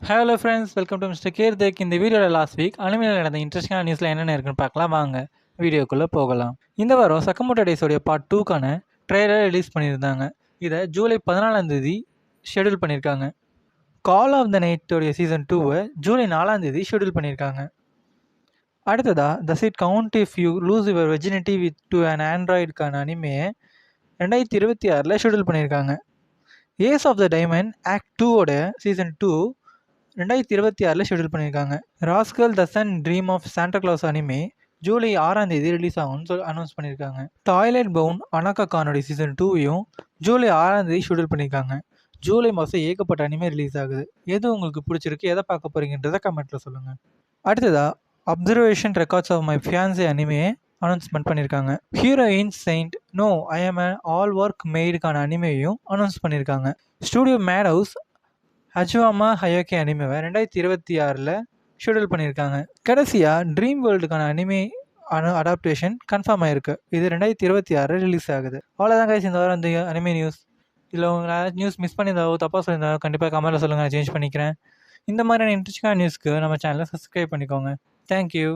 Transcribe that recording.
Hello friends, welcome to mister கேர்தேக். இந்த வீடியோவில் லாஸ்ட் வீக் அனிமேல நடந்த இன்ட்ரெஸ்டிங்கான நியூஸில் என்னென்ன இருக்குன்னு பார்க்கலாம். வாங்க வீடியோக்குள்ளே போகலாம். இந்த வாரம் சக்கமோட்டோ டேஸோடைய பார்ட் 2க்கான ட்ரெய்லர் ரிலீஸ் பண்ணியிருந்தாங்க. இதை ஜூலை 14 ஷெடியூல் பண்ணியிருக்காங்க. கால் ஆஃப் த நைட்டோடைய சீசன் 2 ஜூலை 4 ஷெடியூல் பண்ணியிருக்காங்க. அடுத்ததாக த சிட் count if you lose your virginity with to an ஆண்ட்ராய்டுக்கான அனிமையை 2026 ஷெடியூல் பண்ணியிருக்காங்க. Ace of the diamond act 2 season 2 2026 schedule பண்ணியிருக்காங்க. Rascal the sun dream of Santa Claus anime July 6 release ஆகும்னு announce பண்ணியிருக்காங்க. Toilet பவுன் அனகா கானோட சீசன் 2 ஜூலை 6 ஷெடியூல் பண்ணியிருக்காங்க. ஜூலை மாதம் ஏகப்பட்ட அனிமே ரிலீஸ் ஆகுது. எது உங்களுக்கு பிடிச்சிருக்கு, எதை பார்க்க போறீங்கன்றதை கமெண்ட்டில் சொல்லுங்கள். அடுத்ததாக observation records of my fiancee anime announcement பண்ணியிருக்காங்க. Heroine saint no I'm all work மெய்டுக்கான அனிமையும் அனௌன்ஸ் பண்ணியிருக்காங்க. ஸ்டூடியோ மேட் ஹவுஸ் ஹஜுவாமா ஹயோகே அனிமேவை 2026 ஷெடியூல் பண்ணியிருக்காங்க. கடைசியாக ட்ரீம் வேர்ல்டுக்கான அனிமே அடாப்டேஷன் கன்ஃபார்ம் ஆயிருக்கு. இது 2026 ரிலீஸ் ஆகுது. அவ்வளோதான் கைஸ், இந்த வாரம் இந்த அனிமே நியூஸ். இதில் உங்களால் நியூஸ் மிஸ் பண்ணியிருந்தாலும் தப்பாக சொல்லியிருந்தாலும் கண்டிப்பாக கமெண்ட்டில் சொல்லுங்கள், நான் சேஞ்ச் பண்ணிக்கிறேன். இந்த மாதிரியான இன்ட்ரெஸ்டிங்கான நியூஸ்க்கு நம்ம சேனலை சப்ஸ்கிரைப் பண்ணிக்கோங்க. தேங்க்யூ.